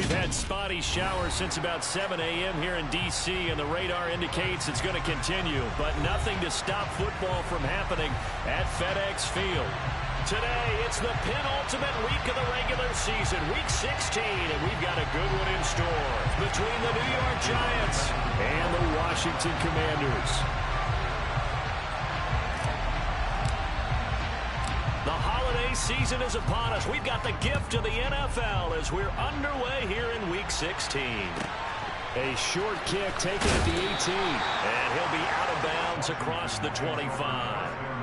We've had spotty showers since about 7 a.m. here in D.C., and the radar indicates it's going to continue, but nothing to stop football from happening at FedEx Field. Today, it's the penultimate week of the regular season, week 16, and we've got a good one in store between the New York Giants and the Washington Commanders. The holiday season is upon us. We've got the gift of the NFL as we're underway here in week 16. A short kick taken at the 18. And he'll be out of bounds across the 25.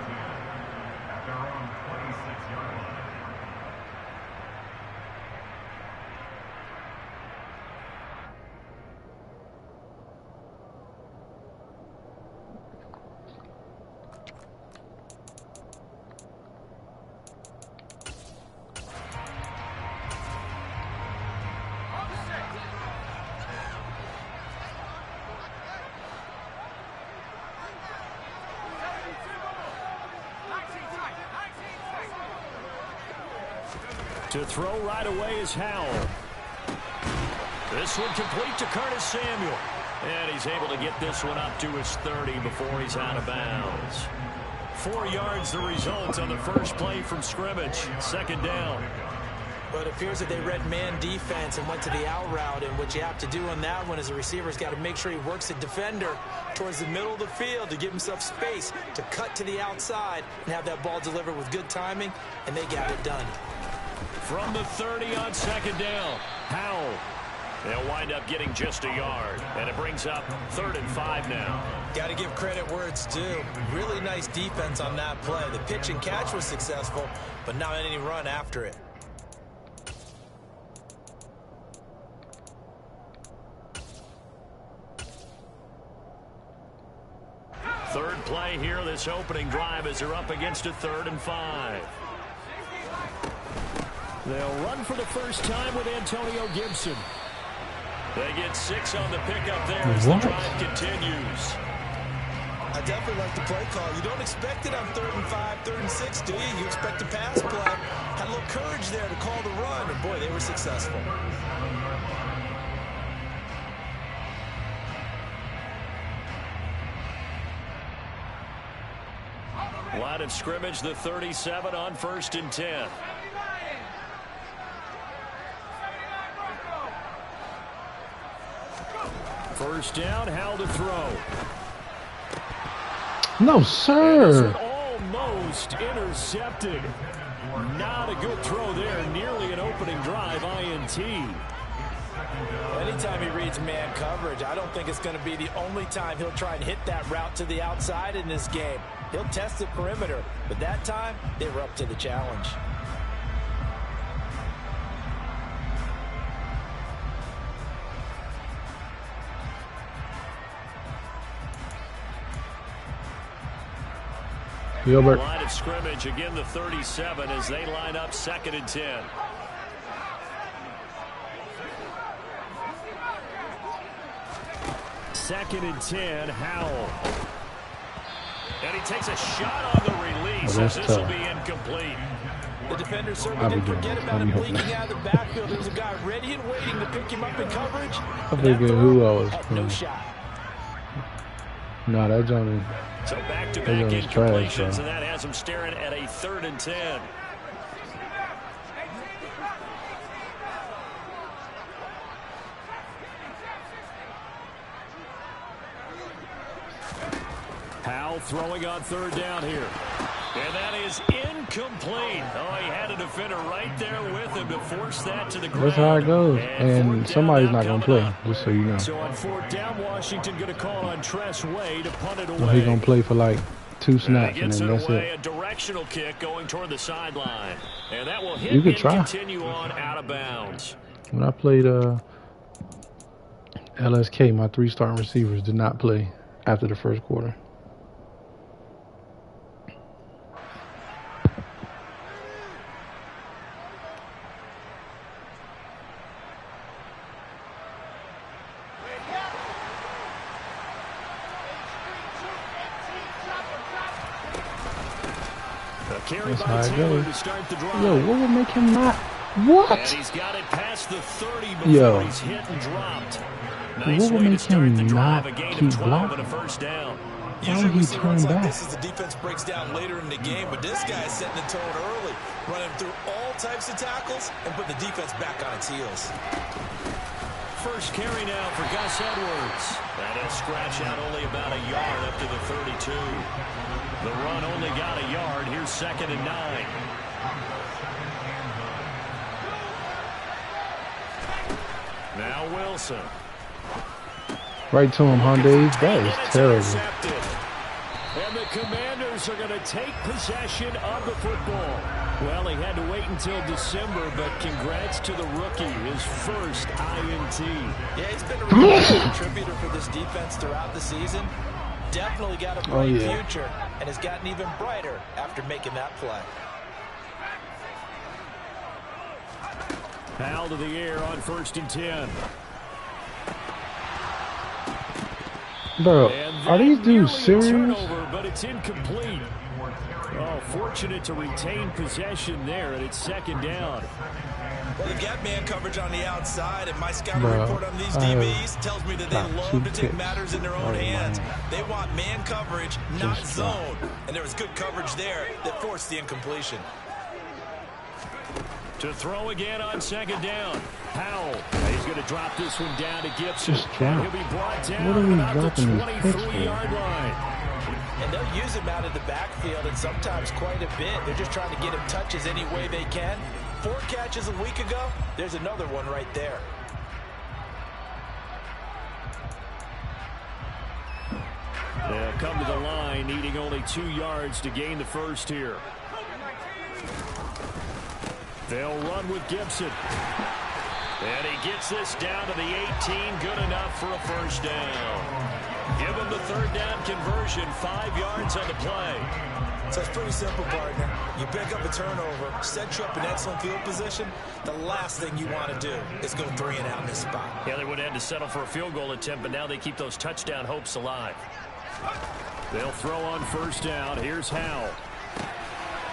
To throw right away is Howell. This one complete to Curtis Samuel. And he's able to get this one up to his 30 before he's out of bounds. 4 yards the result on the first play from scrimmage. Second down. Well, it appears that they read man defense and went to the out route, and what you have to do on that one is the receiver's got to make sure he works the defender towards the middle of the field to give himself space to cut to the outside and have that ball delivered with good timing, and they got it done. From the 30 on second down, Howell. They'll wind up getting just a yard, and it brings up 3rd and 5 now. Got to give credit where it's due. Really nice defense on that play. The pitch and catch was successful, but not any run after it. Third play here, this opening drive, as they're up against a 3rd and 5. They'll run for the first time with Antonio Gibson. They get 6 on the pickup there as the drive continues. I definitely like the play call. You don't expect it on 3rd and 5, 3rd and 6, do you? You expect a pass play. Had a little courage there to call the run, and boy, they were successful. Line of scrimmage, the 37 on 1st and 10. First down, Howell to throw. No, sir. Almost intercepted. Not a good throw there. Nearly an opening drive, INT. Anytime he reads man coverage, I don't think it's going to be the only time he'll try and hit that route to the outside in this game. He'll test the perimeter, but that time, they were up to the challenge. Gilbert. Line of scrimmage, again the 37 as they line up 2nd and 10. Second and 10, Howell. And he takes a shot on the release as this will be incomplete. The defender certainly didn't forget about him leaking out of the backfield. There's a guy ready and waiting to pick him up in coverage. I figured who I was. No shot. No, that Johnny. So back-to-back incompletions, and that has him staring at a 3rd and 10. Howell throwing on 3rd down here. And that is incomplete. Oh, he had a defender right there with him to force that to the ground. That's how it goes. And somebody's not going to play, just so you know. So on 4th down, Washington going to call on Tress Way to punt it away. So he's going to play for like 2 snaps, and then that's it. A directional kick going toward the sideline. And that will hit you could and try. Continue on out of bounds. When I played LSK, my 3 starting receivers did not play after the first quarter. That's how it goes. Yo, what would make him not What? And he's got it past the 30 before he's hit and dropped. Nice way to start the drive, a gain of 12 and a first down. Usually we see runs like this as the defense breaks down later in the game, but this guy is setting the tone early, running through all types of tackles and putting the defense back on its heels. First carry now for Gus Edwards. And he'll scratch out only about a yard up to the 32. The run only got a yard. Here's 2nd and 9. Now Wilson. Right to him, Hyundai. That is terrible. And the Commanders are going to take possession of the football. Well, he had to wait until December, but congrats to the rookie, his first INT. Yeah, he's been a really contributor for this defense throughout the season. Definitely got a bright future, and has gotten even brighter after making that play. Foul to the air on 1st and 10. Bro, are these dudes serious? Turnover, but it's incomplete. Oh, fortunate to retain possession there, and it's 2nd down. Well, you got man coverage on the outside, and my scouting report on these DBs tells me that they love to take matters in their own hands. They want man coverage, not zone. And there was good coverage there that forced the incompletion. To throw again on 2nd down. Howell. He's going to drop this one down to Gibson. He'll be brought down about the 23-yard line. And they'll use him out of the backfield, and sometimes quite a bit. They're just trying to get him touches any way they can. 4 catches a week ago. There's another one right there. They'll come to the line, needing only 2 yards to gain the first here. They'll run with Gibson. And he gets this down to the 18. Good enough for a first down. Give him the 3rd down conversion. 5 yards on the play. So it's pretty simple, partner. You pick up a turnover, set you up in excellent field position. The last thing you want to do is go 3 and out in this spot. Yeah, they would have had to settle for a field goal attempt, but now they keep those touchdown hopes alive. They'll throw on 1st down. Here's Howell.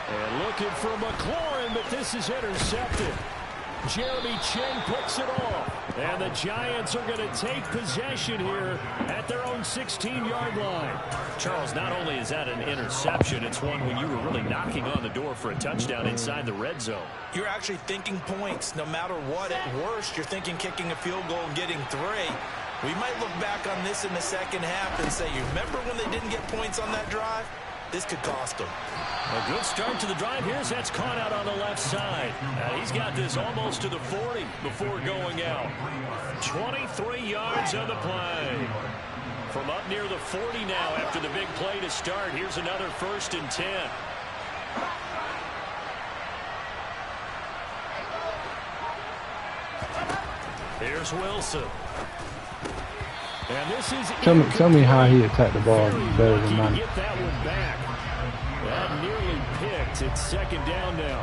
And looking for McLaurin, but this is intercepted. Jeremy Chinn puts it off. And the Giants are going to take possession here at their own 16-yard line. Charles, not only is that an interception, it's one when you were really knocking on the door for a touchdown inside the red zone. You're actually thinking points. No matter what, at worst, you're thinking kicking a field goal and getting 3. We might look back on this in the second half and say, you remember when they didn't get points on that drive? This could cost them. A good start to the drive. Here's that's caught out on the left side. He's got this almost to the 40 before going out. 23 yards on the play. From up near the 40 now after the big play to start. Here's another 1st and 10. Here's Wilson. And this is tell me how he attacked the ball better than mine. Get that one back. That nearly picked. It's 2nd down now.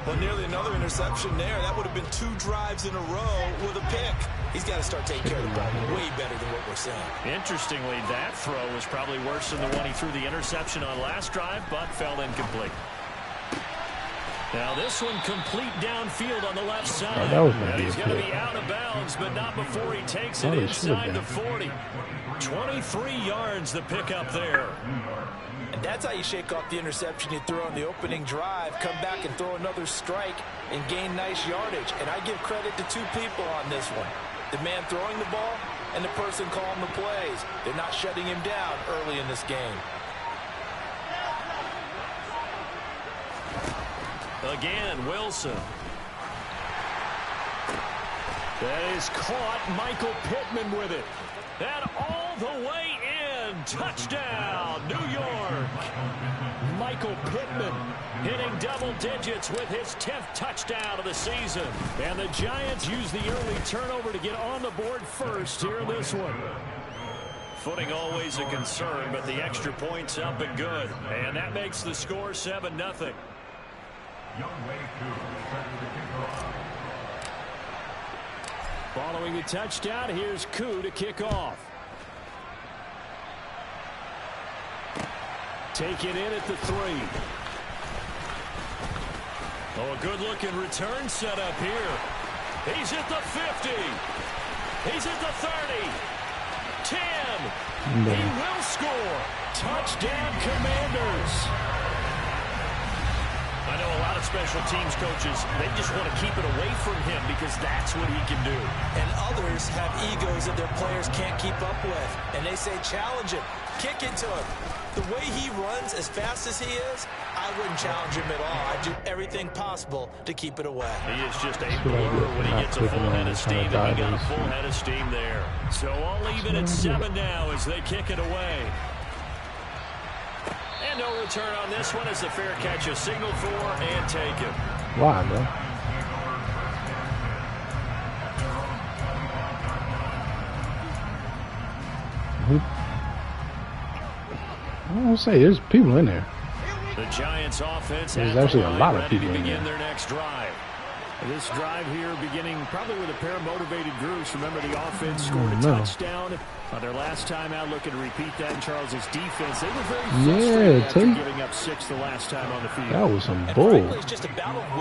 Well, nearly another interception there. That would have been 2 drives in a row with a pick. He's got to start taking care of the ball way better than what we're seeing. Interestingly, that throw was probably worse than the one he threw the interception on last drive, but fell incomplete. Now this one complete downfield on the left side. And he's going to be out of bounds, but not before he takes it inside the 40. 23 yards the pickup there. And that's how you shake off the interception you threw on the opening drive. Come back and throw another strike and gain nice yardage. And I give credit to 2 people on this one. The man throwing the ball and the person calling the plays. They're not shutting him down early in this game. Again, Wilson. That is caught. Michael Pittman with it. And all the way in. Touchdown, New York. Michael Pittman hitting double digits with his 10th touchdown of the season. And the Giants use the early turnover to get on the board first here in this one. Footing always a concern, but the extra point's up and good. And that makes the score 7-0. Following the touchdown, here's Koo to kick off. Take it in at the 3. Oh, a good-looking return set up here. He's at the 50. He's at the 30. 10. He will score. Touchdown, Commanders. I know a lot of special teams coaches, they just want to keep it away from him because that's what he can do. And others have egos that their players can't keep up with. And they say, challenge him, kick it to him. The way he runs as fast as he is, I wouldn't challenge him at all. I'd do everything possible to keep it away. He is just a blur when he gets a full head of steam, and he got a full head of steam there. So all even at 7 now as they kick it away. And no return on this one as the fair catch is signaled for and taken. Why, bro? I don't say there's people in there. The Giants offense there's actually a lot of people in begin there. Their next drive. This drive here beginning probably with a pair of motivated groups. Remember, the offense scored a touchdown on their last time out. Looking to repeat that in Charles's defense. They were very frustrated after giving up 6 the last time on the field. That was some bull.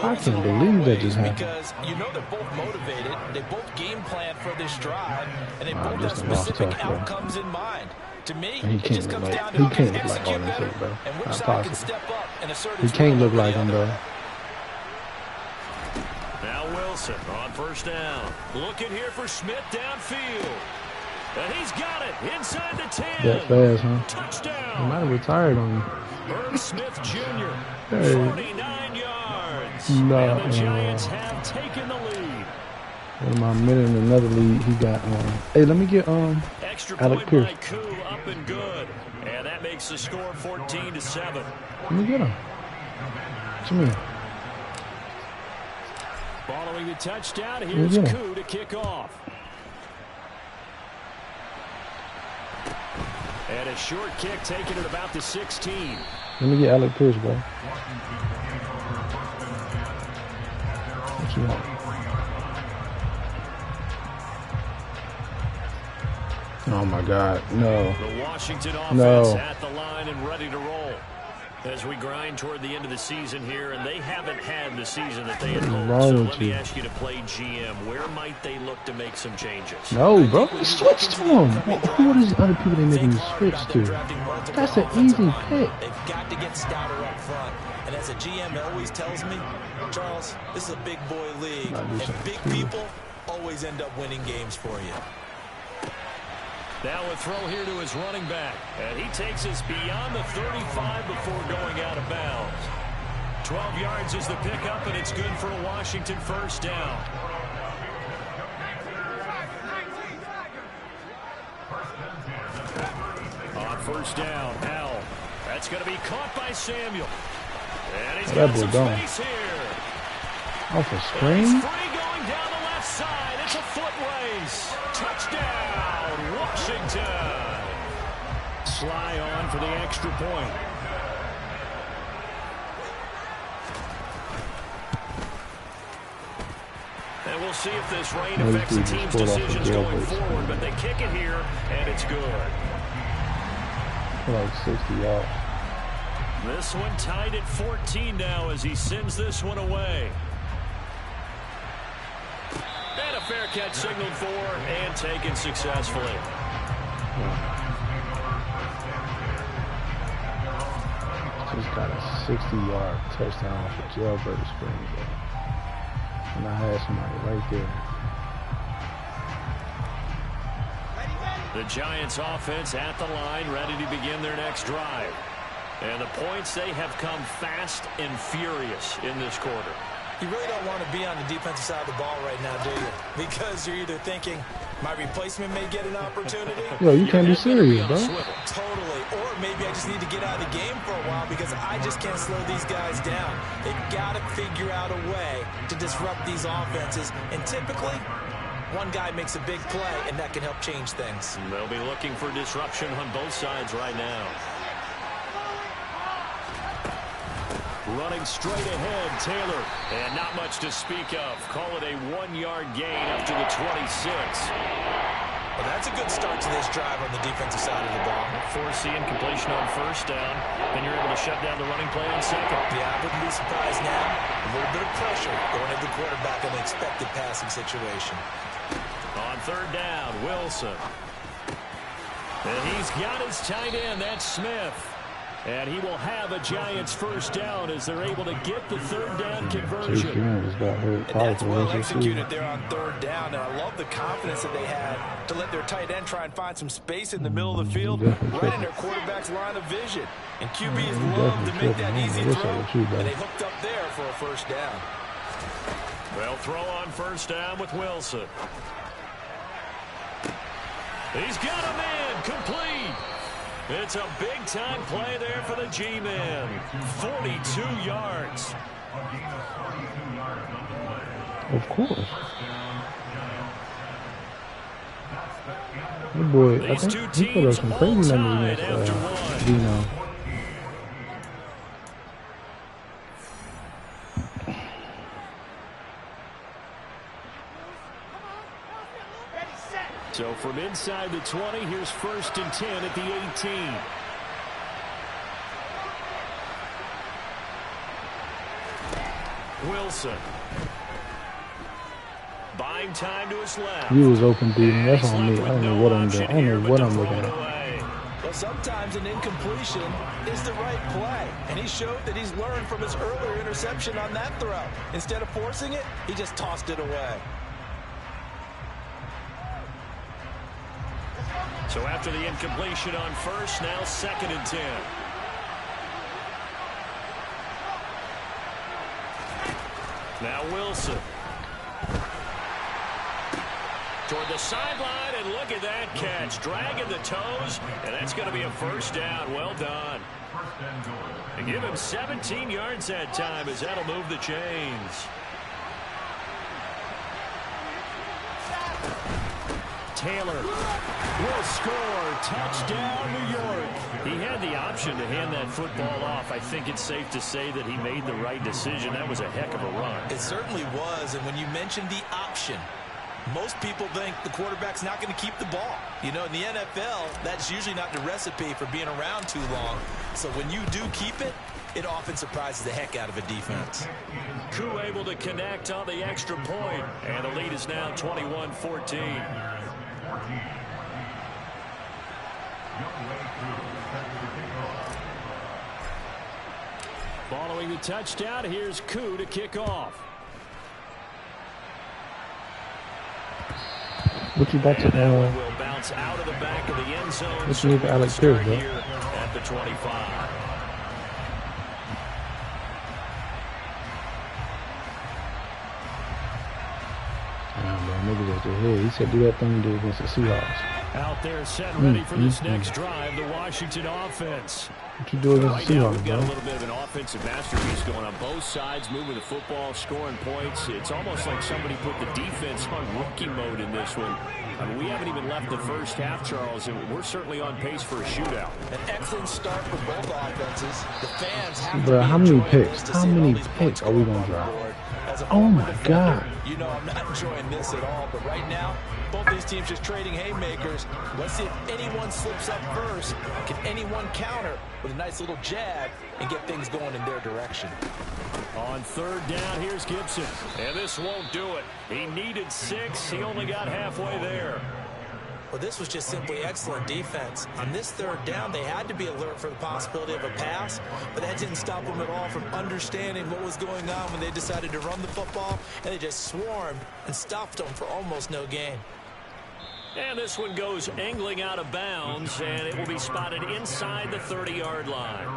I can't believe that just happened. Because you know they're both motivated. They both game plan for this drive. And they both have specific outcomes in mind. To me, it just comes down to who can execute better and which side can step up and assert its He can't look like him, though. Now Wilson on first down. Looking here for Smith downfield. And he's got it inside the 10. That fast, huh? Touchdown. He might have retired on me. Herb Smith Jr. Hey. 49 yards. No, and the Giants have taken the lead. In my minute in another lead, he got hey, let me get Extra Alec point Pierce. by Koo, up and good. And that makes the score 14-7. Let me get him. What you mean? Following the touchdown, here's Koo to kick off. And a short kick taken at about the 16. Let me get Alec Pierce, bro. What you want? Oh my God, no. The Washington offense at the line and ready to roll. As we grind toward the end of the season here, and they haven't had the season that they had hoped. So let me ask you to play GM. Where might they look to make some changes? No, bro. Switch to him. Who are these other people they making you switch to? That's an easy pick. They've got to get stouter up front. And as a GM always tells me, Charles, this is a big boy league. And big people always end up winning games for you. Now a throw here to his running back. And he takes us beyond the 35 before going out of bounds. 12 yards is the pickup, and it's good for a Washington first down. On first down, Howell. That's going to be caught by Samuel. And he's got some space here. Off a screen? He's free going down the left side. It's a foot race. Touchdown, Washington. Sly on for the extra point. And we'll see if this rain affects the team's decisions going forward. But they kick it here, and it's good. Like 60 yards. This one tied at 14 now as he sends this one away. And a fair catch signaled for and taken successfully. Just got a 60-yard touchdown off a jailbird screen, bro. And I had somebody right there. The Giants offense at the line, ready to begin their next drive. And the points, they have come fast and furious in this quarter. You really don't want to be on the defensive side of the ball right now, do you? Because you're either thinking, my replacement may get an opportunity. Yo, you can't be serious, bro. Totally. Or maybe I just need to get out of the game for a while because I just can't slow these guys down. They've got to figure out a way to disrupt these offenses. And typically, one guy makes a big play, and that can help change things. And they'll be looking for disruption on both sides right now. Running straight ahead, Taylor. And not much to speak of. Call it a 1-yard gain up to the 26. Well, that's a good start to this drive on the defensive side of the ball. Forcing completion on first down, and you're able to shut down the running play on second. Yeah, I wouldn't be surprised now. A little bit of pressure going at the quarterback in an expected passing situation. On third down, Wilson. And he's got his tight end, that's Smith. And he will have a Giants first down as they're able to get the third down conversion. And that's well executed there on third down. And I love the confidence that they had to let their tight end try and find some space in the middle of the field, right in their quarterback's line of vision. And QBs love to make that easy throw, and they hooked up there for a first down. Well, throw on first down with Wilson. He's got him in, complete. It's a big-time play there for the G-Man. 42 yards. Of course. Good boy. I think he put up some crazy numbers against Gino. So from inside the 20, here's 1st and 10 at the 18. Wilson. Buying time to his left. He was open, dude. That's on me. I don't know what I'm doing. I don't know what I'm looking at. Well, sometimes an incompletion is the right play. And he showed that he's learned from his earlier interception on that throw. Instead of forcing it, he just tossed it away. So after the incompletion on first, now 2nd and 10. Now Wilson. Toward the sideline, and look at that catch. Dragging the toes, and that's going to be a first down. Well done. And give him 17 yards that time as that'll move the chains. Taylor will score. Touchdown, New York. He had the option to hand that football off. I think it's safe to say that he made the right decision. That was a heck of a run. It certainly was, and when you mentioned the option, most people think the quarterback's not going to keep the ball. You know, in the NFL, that's usually not the recipe for being around too long. So when you do keep it, it often surprises the heck out of a defense. Koo able to connect on the extra point, and the lead is now 21-14. Following the touchdown, here's Koo to kick off. What you got to will bounce out of the back of the end zone. What you need to Alex Pierce, bro? At the 25. Niggas at your head. He said do that thing you did against the Seahawks. Out there set ready for this next drive, the Washington offense. What you do against the Seahawks, we've got a little bit of an offensive masterpiece going on both sides, moving the football, scoring points. It's almost like somebody put the defense on rookie mode in this one. I mean, we haven't even left the first half, Charles, and we're certainly on pace for a shootout. An excellent start for both offenses. The fans have to how many picks? How many picks are we going to drop? Oh, my God. You know, I'm not enjoying this at all, but right now, both these teams just trading haymakers. Let's see if anyone slips up first. Can anyone counter with a nice little jab and get things going in their direction? On third down, here's Gibson. And this won't do it. He needed 6. He only got halfway there. Well, this was just simply excellent defense. On this third down, they had to be alert for the possibility of a pass, but that didn't stop them at all from understanding what was going on when they decided to run the football, and they just swarmed and stopped them for almost no gain. And this one goes angling out of bounds, and it will be spotted inside the 30-yard line.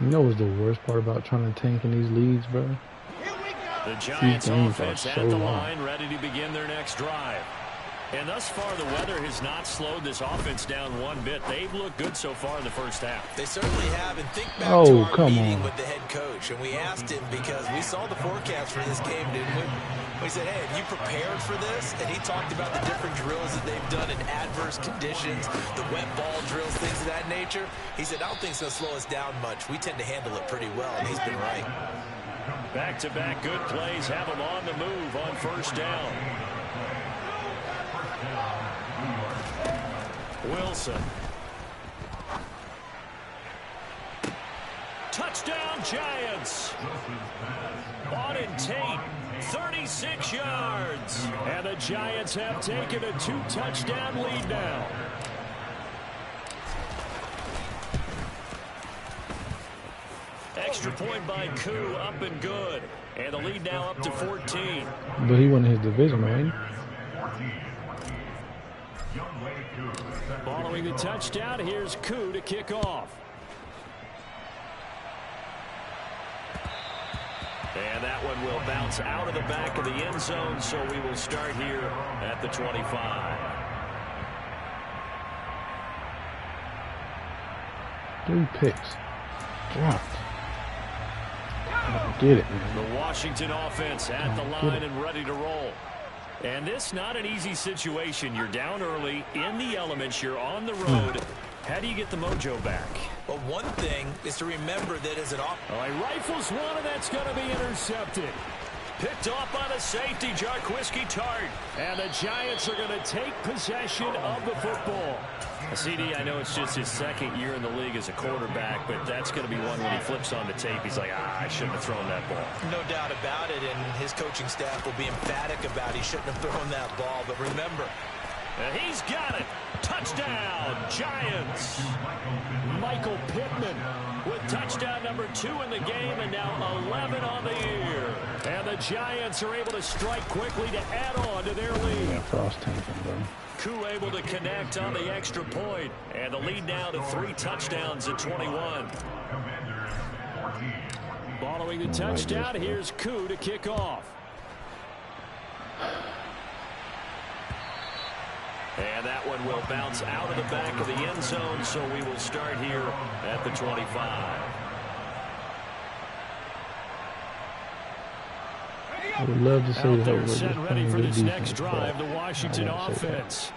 You know what's the worst part about trying to tank in these leagues, bro? The Giants offense at the line, ready to begin their next drive. And thus far, the weather has not slowed this offense down one bit. They've looked good so far in the first half. They certainly have. And think back to our meeting with the head coach. And we asked him because we saw the forecast for this game, didn't we? We said, hey, have you prepared for this? And he talked about the different drills that they've done in adverse conditions, the wet ball drills, things of that nature. He said, I don't think it's going to slow us down much. We tend to handle it pretty well, and he's been right. Back-to-back good plays have him on the move on first down. Wilson. Touchdown, Giants. Auden Tate, 36 yards. And the Giants have taken a 2-touchdown lead now. Extra point by Koo, up and good. And the lead now up to 14. But he won his division, right? Following the touchdown, here's Koo to kick off. And that one will bounce out of the back of the end zone, so we will start here at the 25. 3 picks. Dropped. Get it, man. The Washington offense at the line and ready to roll. And this not an easy situation. You're down early, in the elements, you're on the road. How do you get the mojo back? Well, one thing is to remember that as an offense. Oh, he rifles one, and that's going to be intercepted. Picked off by the safety, Jarquiski Tart. And the Giants are going to take possession of the football. CD, I know it's just his second year in the league as a quarterback, but that's going to be one when he flips on the tape. He's like, I shouldn't have thrown that ball. No doubt about it, and his coaching staff will be emphatic about he shouldn't have thrown that ball. But remember, he's got it. Touchdown, Giants. Michael Pittman with touchdown number 2 in the game, and now 11 on the year. And the Giants are able to strike quickly to add on to their lead. Yeah, frost tanking, bro. Koo able to connect on the extra point, and the lead now to 3 touchdowns at 21. Following the touchdown, here's Koo to kick off. And that one will bounce out of the back of the end zone, so we will start here at the 25. I would love to see out there set ready for this next drive, the Washington offense.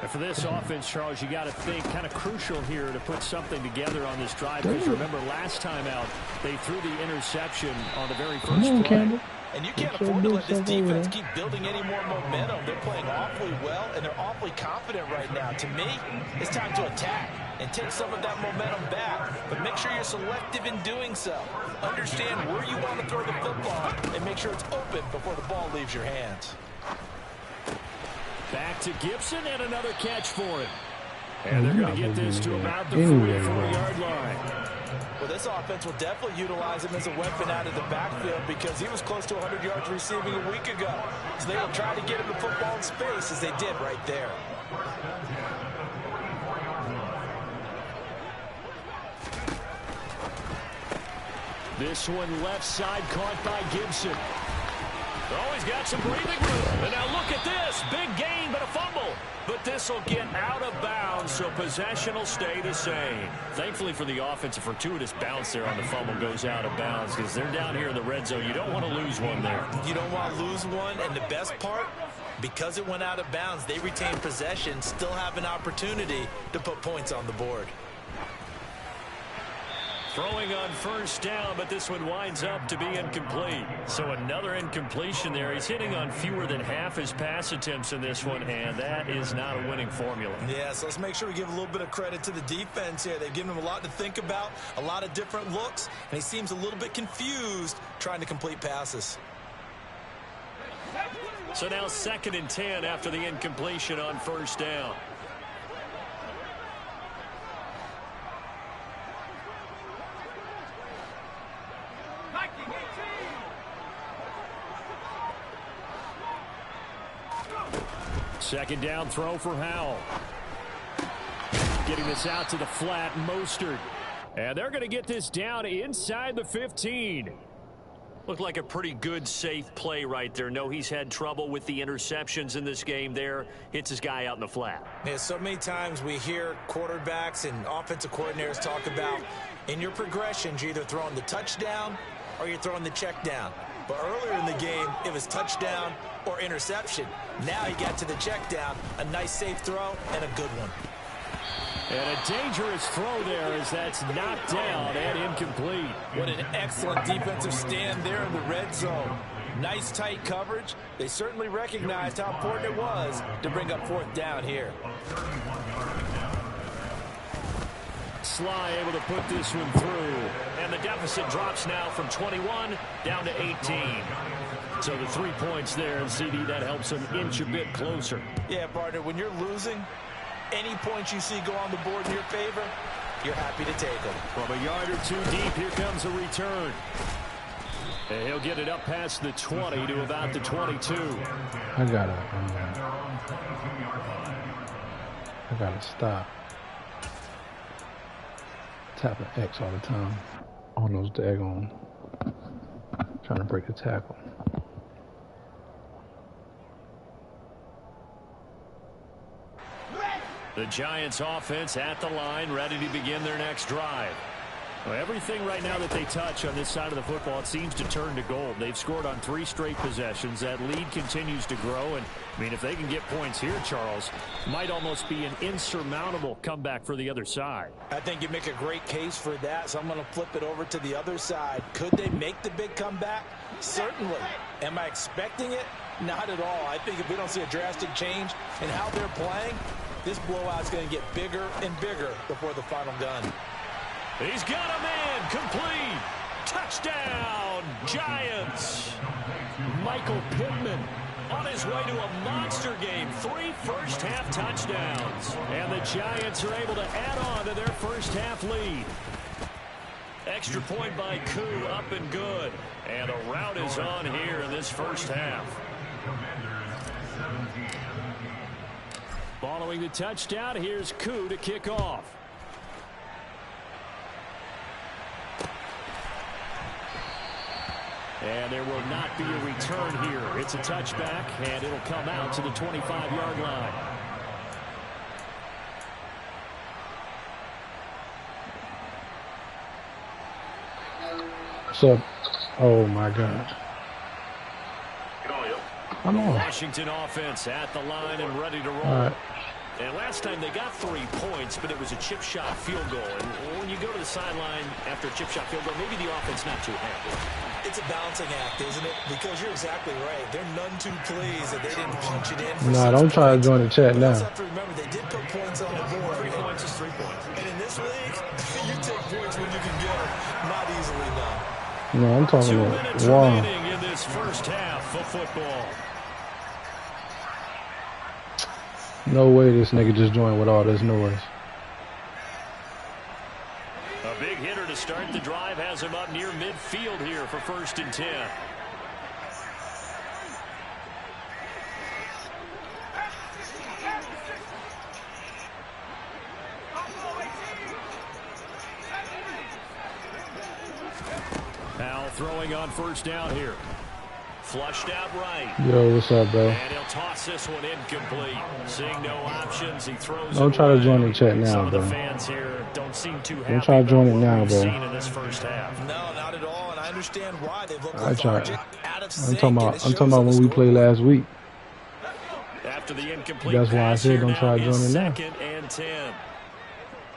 And for this offense, Charles, you got to think kind of crucial here to put something together on this drive, because remember last time out they threw the interception on the very first play. Campbell. And you can't afford to let this defense keep building any more momentum. They're playing awfully well, and they're awfully confident right now. To me, it's time to attack and take some of that momentum back. But make sure you're selective in doing so. Understand where you want to throw the football, and make sure it's open before the ball leaves your hands. Back to Gibson, and another catch for him. And they're going to get this to about the 44-yard line. Well, this offense will definitely utilize him as a weapon out of the backfield, because he was close to 100 yards receiving a week ago. So they will try to get him the football in space, as they did right there. This one left side caught by Gibson. Oh, he's got some breathing room. And now look at this. Big gain, but a fumble. But this will get out of bounds, so possession will stay the same. Thankfully for the offense, a fortuitous bounce there on the fumble goes out of bounds, because they're down here in the red zone. You don't want to lose one there. You don't want to lose one, and the best part, because it went out of bounds, they retain possession, still have an opportunity to put points on the board. Throwing on first down, but this one winds up to be incomplete. So another incompletion there. He's hitting on fewer than half his pass attempts in this one, and that is not a winning formula. Yeah, so let's make sure we give a little bit of credit to the defense here. They've given him a lot to think about, a lot of different looks, and he seems a little bit confused trying to complete passes. So now 2nd and 10 after the incompletion on first down. Second down throw for Howell. Getting this out to the flat, Mostert. And they're going to get this down inside the 15. Looked like a pretty good, safe play right there. No, he's had trouble with the interceptions in this game there. Hits his guy out in the flat. Yeah, so many times we hear quarterbacks and offensive coordinators talk about in your progressions, you're either throwing the touchdown or you're throwing the check down. But earlier in the game, it was touchdown or interception. Now he got to the check down, a nice safe throw, and a good one. And a dangerous throw there as that's knocked down and incomplete. What an excellent defensive stand there in the red zone. Nice tight coverage. They certainly recognized how important it was to bring up 4th down here. Sly able to put this one through. And the deficit drops now from 21 down to 18. So the 3 points there, and CD, that helps them inch a bit closer. Yeah, partner, when you're losing, any points you see go on the board in your favor, you're happy to take them. From a yard or 2 deep, here comes a return. And he'll get it up past the 20 to about the 22. I gotta stop tapping X all the time on those daggone trying to break the tackle. The Giants offense at the line, ready to begin their next drive. Well, everything right now that they touch on this side of the football, it seems to turn to gold. They've scored on 3 straight possessions. That lead continues to grow. And, I mean, if they can get points here, Charles, might almost be an insurmountable comeback for the other side. I think you make a great case for that, so I'm going to flip it over to the other side. Could they make the big comeback? Certainly. Am I expecting it? Not at all. I think if we don't see a drastic change in how they're playing, this blowout's going to get bigger and bigger before the final gun. He's got a man, complete. Touchdown, Giants. Michael Pittman on his way to a monster game. 3 first-half touchdowns. And the Giants are able to add on to their first-half lead. Extra point by Koo, up and good. And a rout is on here in this first half. Following the touchdown, here's Koo to kick off. And there will not be a return here. It's a touchback, and it'll come out to the 25-yard line. What's up? Oh, my God. I'm on. Washington offense at the line and ready to roll. All right. And last time they got 3 points, but it was a chip shot field goal. And when you go to the sideline after a chip shot field goal, maybe the offense not too happy. It's a balancing act, isn't it? Because you're exactly right. They're none too pleased that they didn't punch it in. Nah, don't try to join the chat now. You have to remember, they did put points on the board. 3 points is 3 points. And in this league, you take points when you can get them. Not easily done. No, I'm talking 2 about minutes wow. remaining in this first half of football. No way this nigga just joined with all this noise. A big hitter to start the drive has him up near midfield here for 1st and 10. Powell throwing on 1st down here. Flushed out right. Yo, what's up, bro? And he'll toss this one incomplete. Seeing no options, he throws. Don't try to join the chat now, Some bro. of the fans here don't seem too happy. Don't try to join it now, bro. Seen in this first half. No, not at all, and I understand why. They've looked I tried. lethargic, out of I'm sync, talking and about. it I'm shows talking about on the when we played scoreboard. last week. After the incomplete That's why I pass said here don't now try to is join it now. 2nd and 10.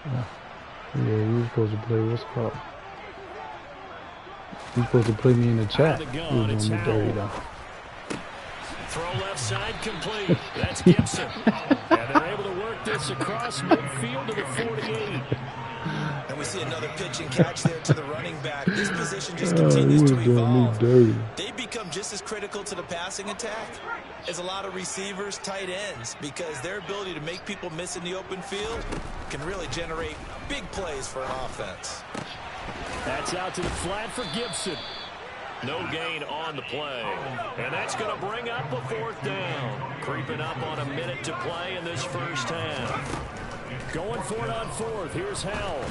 Yeah, you were supposed to play. What's it called? You supposed to play me in the chat. Out of the You gun, was it's doing me dirty Howell. though. Throw left side complete. That's Gibson. And they're able to work this across midfield to the 48. And we see another pitch and catch there to the running back. This position just You continues was to doing me evolve. dirty. They become just as critical to the passing attack as a lot of receivers, tight ends, because their ability to make people miss in the open field can really generate big plays for an offense. That's out to the flat for Gibson. No gain on the play. And that's going to bring up a 4th down. Creeping up on a minute to play in this first half. Going for it on 4th. Here's Howell.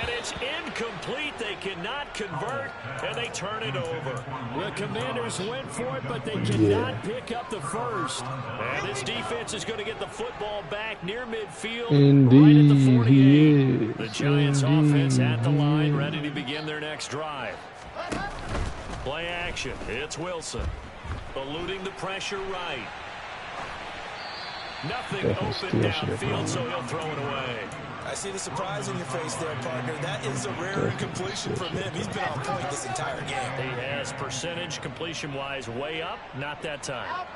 And it's incomplete. They cannot convert, and they turn it over. The Commanders went for it, but they cannot pick up the first. And this defense is going to get the football back near midfield. Right at the 48. He is. The Giants offense at the Indeed, line, he ready to begin their next drive. Play action. It's Wilson. Eluding the pressure right. Nothing open downfield, so he'll throw it away. I see the surprise in your face there, partner. That is a rare incompletion from him. He's been on point this entire game. He has percentage completion-wise way up. Not that time.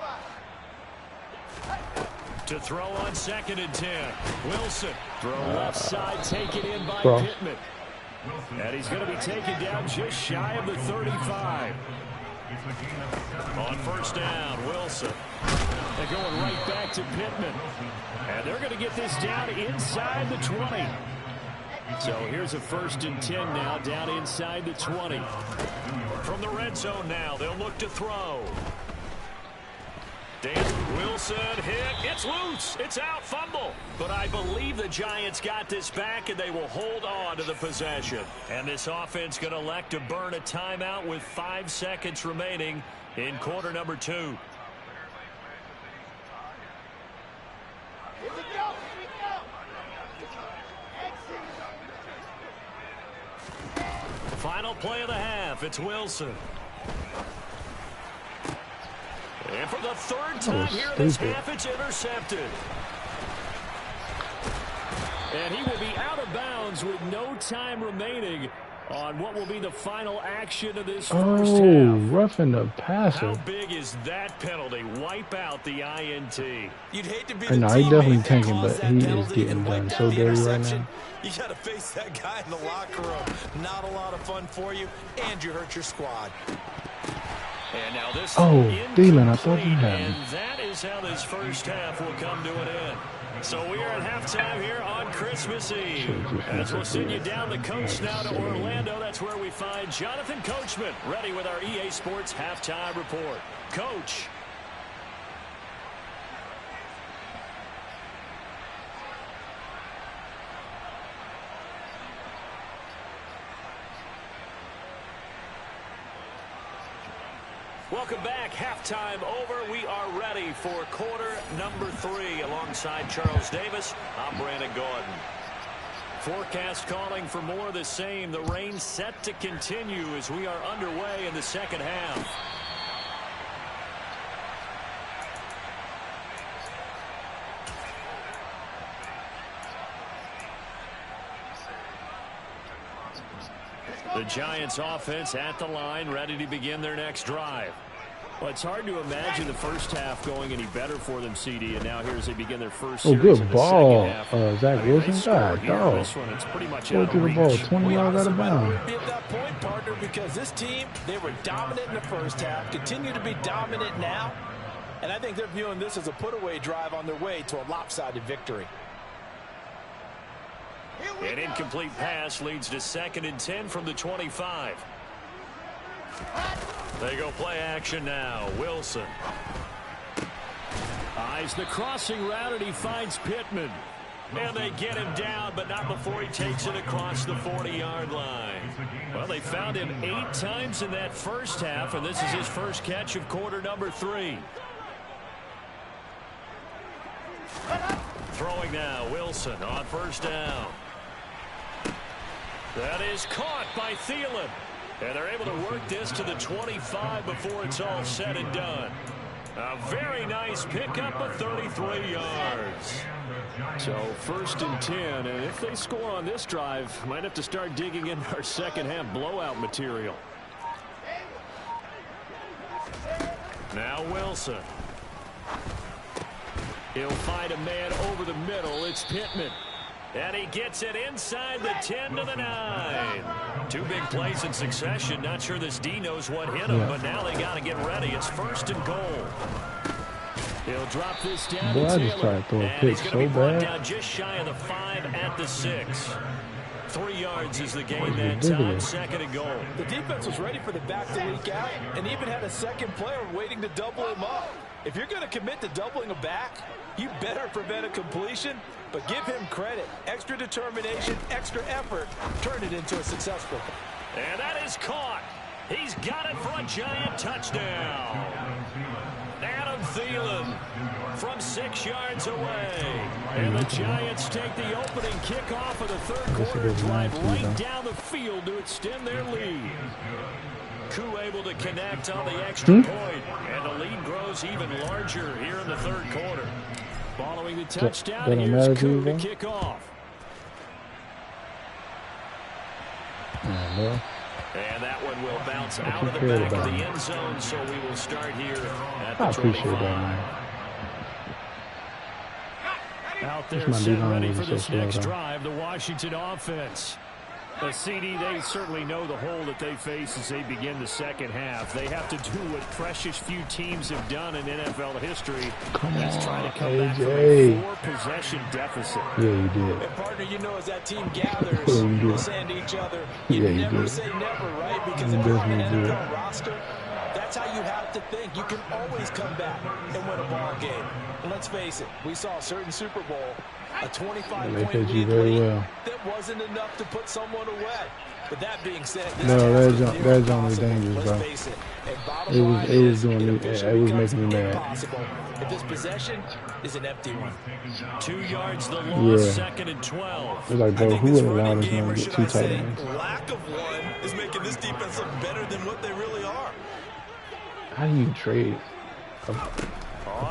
To throw on 2nd and 10. Wilson. Throw left side, taken in by Pittman. And he's going to be taken down just shy of the 35. On 1st down, Wilson. They're going right back to Pittman. And they're going to get this down inside the 20. So here's a 1st and 10 now, down inside the 20. From the red zone now, they'll look to throw. Wilson hit. It's loose. It's out. Fumble. But I believe the Giants got this back, and they will hold on to the possession. And this offense going to elect to burn a timeout with 5 seconds remaining in quarter number 2. Final play of the half. It's Wilson. And for the 3rd time here in this half, it's intercepted. And he will be out of bounds with no time remaining on what will be the final action of this first half. Oh, roughing the passer. How big is that penalty? Wipe out the INT. You'd hate to be the teammate definitely tanking, but he is getting done so dirty right now. You got to face that guy in the locker room. Not a lot of fun for you, and you hurt your squad. And now this Thielen, I thought you had him. And that is how this first half will come to an end. So we are at halftime here on Christmas Eve. As we'll send you down the coast now to Orlando, that's where we find Jonathan Coachman ready with our EA Sports halftime report. Coach. Welcome back. Halftime over. We are ready for quarter number 3 alongside Charles Davis. I'm Brandon Gordon. Forecast calling for more of the same. The rain set to continue as we are underway in the second half. The Giants offense at the line, ready to begin their next drive. Well, it's hard to imagine the first half going any better for them, CD, and now here as they begin their first series good ball, Zach Wilson. God, dog. This one, it's pretty much out of reach. The ball, 20 yards out of bounds. Be at that point, partner, because this team, they were dominant in the first half, continue to be dominant now, and I think they're viewing this as a put-away drive on their way to a lopsided victory. An incomplete pass leads to 2nd and 10 from the 25. They go play action now. Wilson. Eyes the crossing route, and he finds Pittman. And they get him down, but not before he takes it across the 40-yard line. Well, they found him 8 times in that first half, and this is his first catch of quarter number 3. Throwing now, Wilson on 1st down. That is caught by Thielen. And they're able to work this to the 25 before it's all said and done. A very nice pickup of 33 yards. So 1st and 10, and if they score on this drive, might have to start digging into our second half blowout material. Now Wilson. He'll find a man over the middle. It's Pittman. And he gets it inside the 10 to the 9. 2 big plays in succession. Not sure this D knows what hit him, but now they got to get ready. It's 1st and goal. He'll drop this down to Taylor. And he's going to be brought down just shy of the 5 at the 6. 3 yards is the gain that time. 2nd and goal. The defense was ready for the back to leak out and even had a second player waiting to double him up. If you're going to commit to doubling a back, you better prevent a completion, but give him credit. Extra determination, extra effort, turned it into a successful. And that is caught. He's got it for a Giant touchdown. Adam Thielen from 6 yards away. And the Giants take the opening kickoff of the third quarter drive right down the field to extend their lead. Koo able to connect on the extra point, and the lead grows even larger here in the third quarter. Following the touchdown, Doesn't here's matter to Koo you, to bro? kick off. Yeah, And that one will bounce What out you of the cared back of about the me? end zone, so we will start here at the I appreciate 25. that, man. Out there, my set D-line ready was for so this slow, next though. drive, the Washington offense. The CD, they certainly know the hole that they face as they begin the second half. They have to do what precious few teams have done in NFL history. That's try to come back from a AJ. 4-possession deficit. Yeah, you did. And partner, you know, as that team gathers, Yeah, you we're did. saying to each other, you Yeah, you never did. say never, right? Because You if you're on an definitely did. NFL roster, that's how you have to think. You can always come back and win a ball game. And let's face it, we saw a certain Super Bowl, a 25-point They lead very late well. that wasn't enough to put someone away. But that being said, this No, task is that's near only impossible. dangerous, Let's bro. face it. And bottom It was- line it was is, doing me- officially it was becomes making me mad. impossible if this possession is an empty one. 2 yards the loss, Yeah. second and 12. It's like, I bro, think who this would allow running this game, man or to get should 2 I tight say, ends? lack of one, is making this defense look better than what they really are. How do you trade On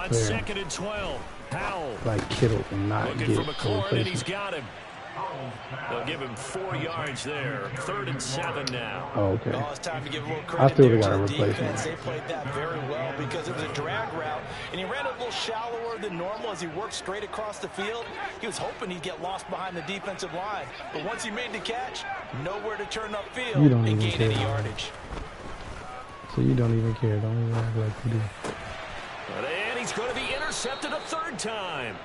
player second and 12, Powell like Kittle and not looking get for a McLaurin, and he's replacement? got him. They'll give him 4 yards there. 3rd and 7 now. Oh, okay. Oh, it's time to give a little I credit feel there they got to a the replacement. defense. They played that very well because it was a drag route, and he ran a little shallower than normal as he worked straight across the field. He was hoping he'd get lost behind the defensive line, but once he made the catch, nowhere to turn upfield You don't and even gain care. any yardage. So you don't even care. Don't even act like you do. And he's going to be intercepted a 3rd time.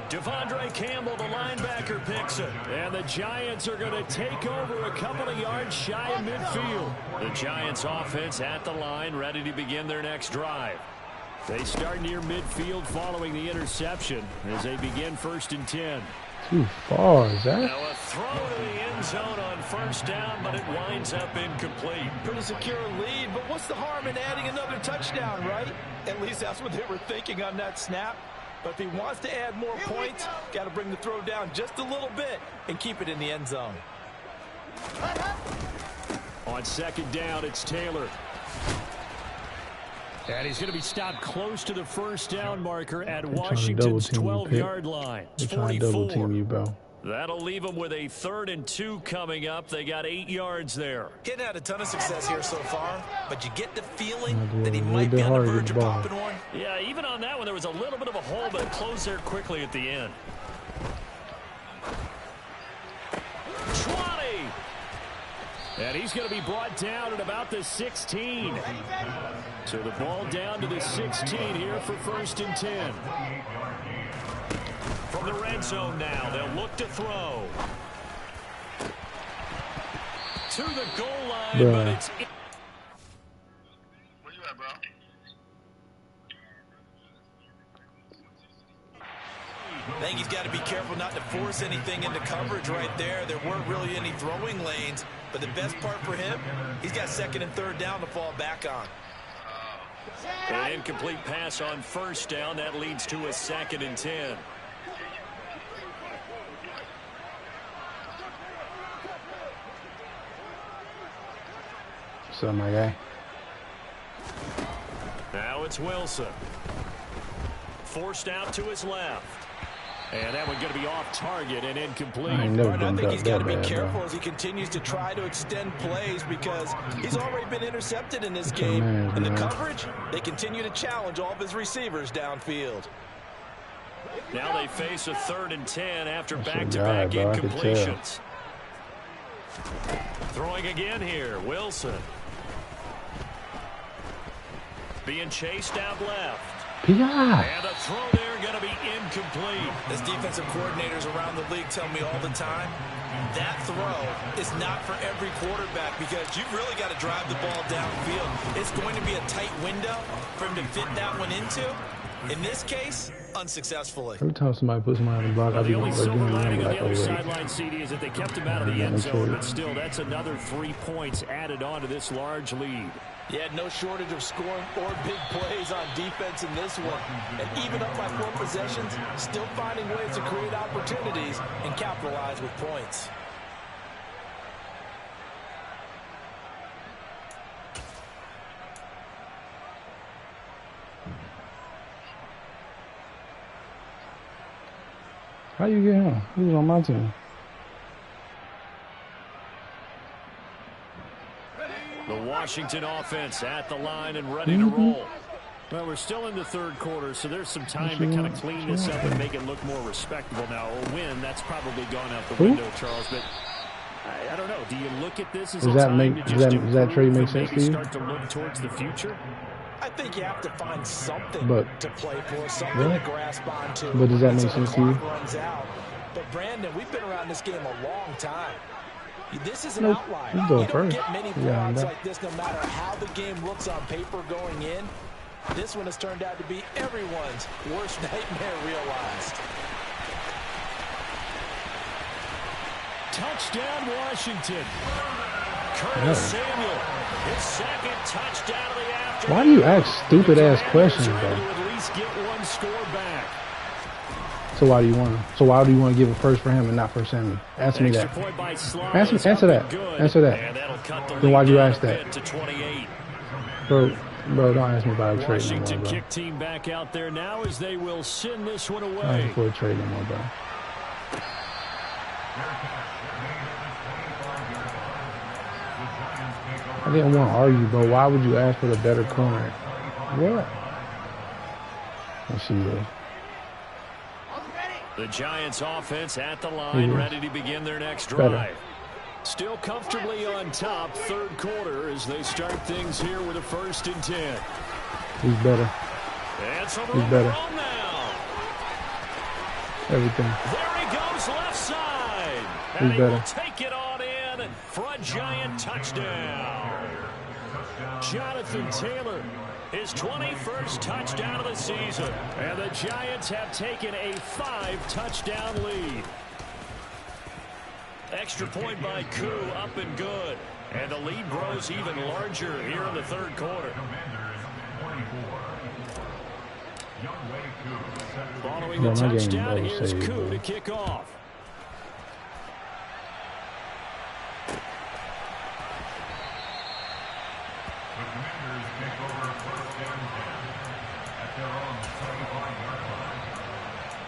Devondre Campbell, the linebacker, picks it. And the Giants are going to take over a couple of yards shy of midfield. The Giants offense at the line, ready to begin their next drive. They start near midfield following the interception as they begin 1st and 10. Too far, is that? Now a throw to the end zone on 1st down, but it winds up incomplete. Pretty secure lead, but what's the harm in adding another touchdown, right? At least that's what they were thinking on that snap. But if he wants to add more points, got to bring the throw down just a little bit and keep it in the end zone. On 2nd down, it's Taylor. And he's going to be stopped close to the 1st down marker at Washington's double team you, 12-yard line. They're It's trying to double 44. team you, bro. That'll leave them with a 3rd and 2 coming up. They got 8 yards there. Hadn't had a ton of success here so far, but you get the feeling Might that he be a might little be bit on the harder to verge get of the ball. popping one. Yeah, even on that one, there was a little bit of a hole, but it closed there quickly at the end. 20! And he's going to be brought down at about the 16. So the ball down to the 16 here for 1st and 10. From the red zone now, they'll look to throw. To the goal line, Bruh. but it's... Where you at, bro? I think he's got to be careful not to force anything into coverage right there. There weren't really any throwing lanes, but the best part for him, he's got 2nd and 3rd down to fall back on. An incomplete pass on 1st down. That leads to a 2nd and 10. What's up, my guy? Now it's Wilson. Forced out to his left. And that one going to be off target and incomplete. I ain't never But I been think he's that got to be bad, careful bro. as he continues to try to extend plays because he's already been intercepted in this game. man, And the man. coverage, they continue to challenge all of his receivers downfield. Now they face a 3rd and 10 after That's a back-to-back guy, bro. I could tell. incompletions. Throwing again here, Wilson. Being chased out left. P.I. And a throw there going to be incomplete. As defensive coordinators around the league tell me all the time, that throw is not for every quarterback because you've really got to drive the ball downfield. It's going to be a tight window for him to fit that one into. In this case, unsuccessfully. Every time somebody puts somebody on the block, I The be only like, silver doing lining on like, the oh, other wait. sideline, CD, is that they kept him out of the Yeah, end make zone, sure. but still, that's another 3 points added on to this large lead. He had no shortage of scoring or big plays on defense in this one. And even up by 4 possessions, still finding ways to create opportunities and capitalize with points. How you get him? He was on my team. The Washington offense at the line and ready to roll. Well, we're still in the third quarter, so there's some time to kind of clean this up and make it look more respectable now. A win, that's probably gone out the window, Charles, but I don't know. Do you look at this as a time to just improve that trade make and sense maybe to you? start to look towards the future? I think you have to find something to play for, something really? to grasp onto. But does that make sense to you? Runs out. But Brandon, we've been around this game a long time. This is an outlier. You don't get many blowouts like this no matter how the game looks on paper going in. This one has turned out to be everyone's worst nightmare realized. Touchdown, Washington. Curtis Samuel, his second touchdown of the afternoon. Why do you ask stupid-ass questions, though? At least get one score back. So why do you want to? So why do you want to give it first for him and not for Sammy? Answer me that. Answer that. Answer that. Then why'd you ask that? Bro, don't ask me about a trade no more, bro. Washington kick team back out there now as they will send this one away. I ain't for a trade no more, bro. I didn't want to argue, bro. Why would you ask for the better corner? What? Let's see this. The Giants offense at the line, ready to begin their next drive. Better. Still comfortably on top, third quarter as they start things here with a 1st and 10. He's better. He's better. Now. Everything. There he goes left side. He's and he better. will take it on in for a Giant touchdown. Jonathan Taylor, his 21st touchdown of the season. And the Giants have taken a 5-touchdown lead. Extra point by Koo, up and good. And the lead grows even larger here in the third quarter. Following the touchdown, here's Koo to kick off.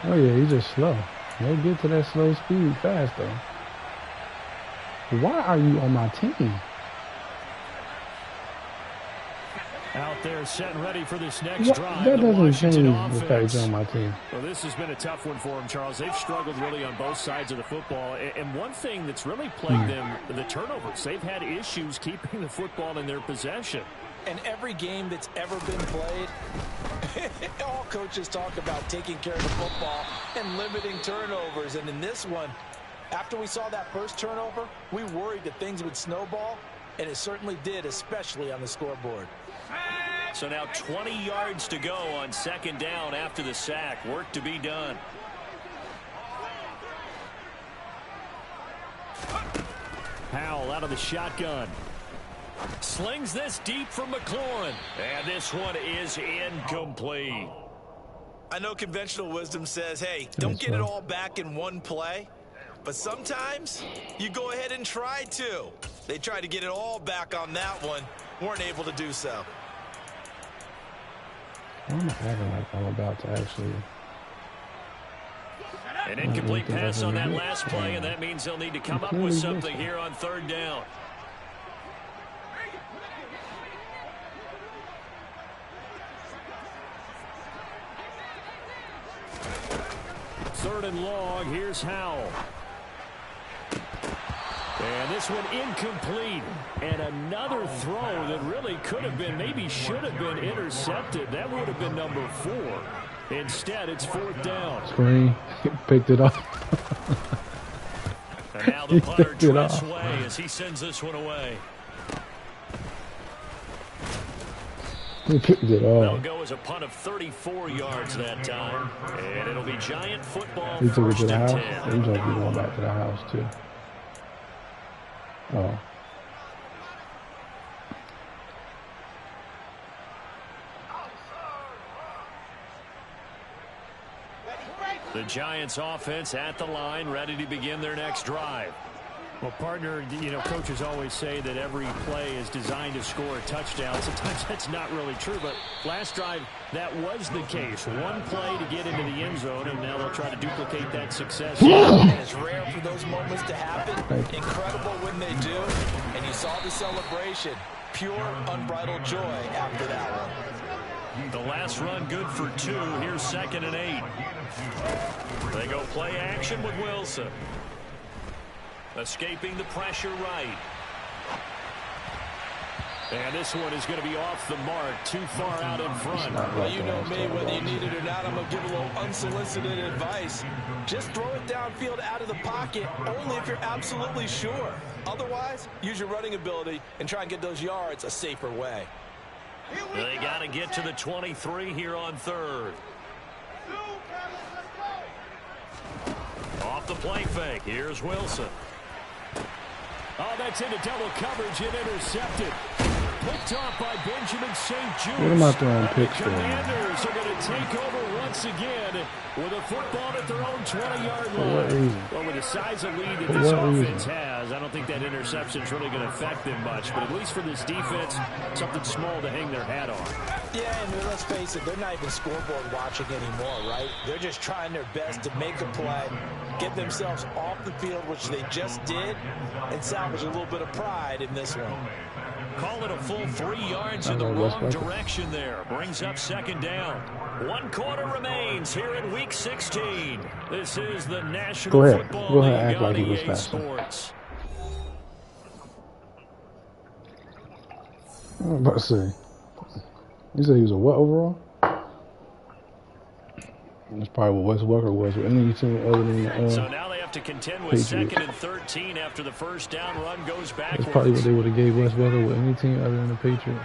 Oh yeah, he's just slow. He'll get to that slow speed fast though. Why are you on my team? Out there set and ready for this next drive. That doesn't change offense. the fact you're on my team. Well, this has been a tough one for them, Charles. They've struggled really on both sides of the football. And one thing that's really plagued them, the turnovers. They've had issues keeping the football in their possession. And every game that's ever been played, all coaches talk about taking care of the football and limiting turnovers. And in this one, after we saw that first turnover, we worried that things would snowball, and it certainly did, especially on the scoreboard. So now 20 yards to go on 2nd down after the sack. Work to be done. Howell out of the shotgun. Slings this deep for McLaurin. And this one is incomplete. I know conventional wisdom says, hey, don't get it all back in one play. But sometimes you go ahead and try to. They tried to get it all back on that one. Weren't able to do so. I'm acting like I'm about to actually... An incomplete pass on that last play, and that means they'll need to come up with something here on 3rd down. Third and long, here's Howell. And this one incomplete. And another throw that really could have been, maybe should have been intercepted. That would have been number 4. Instead, it's 4th down. Screen. Picked it up. And now the punter Trent's way as he sends this one away. He picked it That'll off. go as a punt of 34 yards that time. And it'll be Giant football. He took it to the 1st house. and 10. He's going to be going back to the house, too. Oh. The Giants offense at the line, ready to begin their next drive. Well, partner, you know, coaches always say that every play is designed to score a touchdown. Sometimes that's not really true, but last drive, that was the case. One play to get into the end zone, and now they'll try to duplicate that success. It's rare for those moments to happen. Incredible when they do. And you saw the celebration. Pure, unbridled joy after that one. The last run good for 2. Here's 2nd and 8. They go play action with Wilson. Escaping the pressure right. And this one is going to be off the mark, too far out in front. Well, you know me, whether you need it or not, I'm going to give a little unsolicited advice. Just throw it downfield out of the pocket, only if you're absolutely sure. Otherwise, use your running ability and try and get those yards a safer way. They got to get to the 23 here on 3rd. Off the play fake. Here's Wilson. Oh, that's into double coverage and intercepted. Picked off by Benjamin St. Juste. What am I throwing picks for? The Commanders are going to take over once again with a football at their own 20-yard line. For what reason? Well, with the size of lead that this offense has, I don't think that interception is really going to affect them much. But at least for this defense, something small to hang their hat on. Yeah, and let's face it, they're not even scoreboard watching anymore, right? They're just trying their best to make a play, get themselves off the field, which they just did, and salvage a little bit of pride in this one. Call it a full 3 yards in the wrong direction there. Brings up 2nd down. 1 quarter remains here in Week 16. This is the National Football League act like on he was EA faster. Sports. I was about to say. You said he was a what overall? That's probably what Wes Welker was with any team other than So now they have to contend with Patriots. 2nd and 13 after the first down run goes backwards. That's probably what they would have gave Wes Welker with any team other than the Patriots.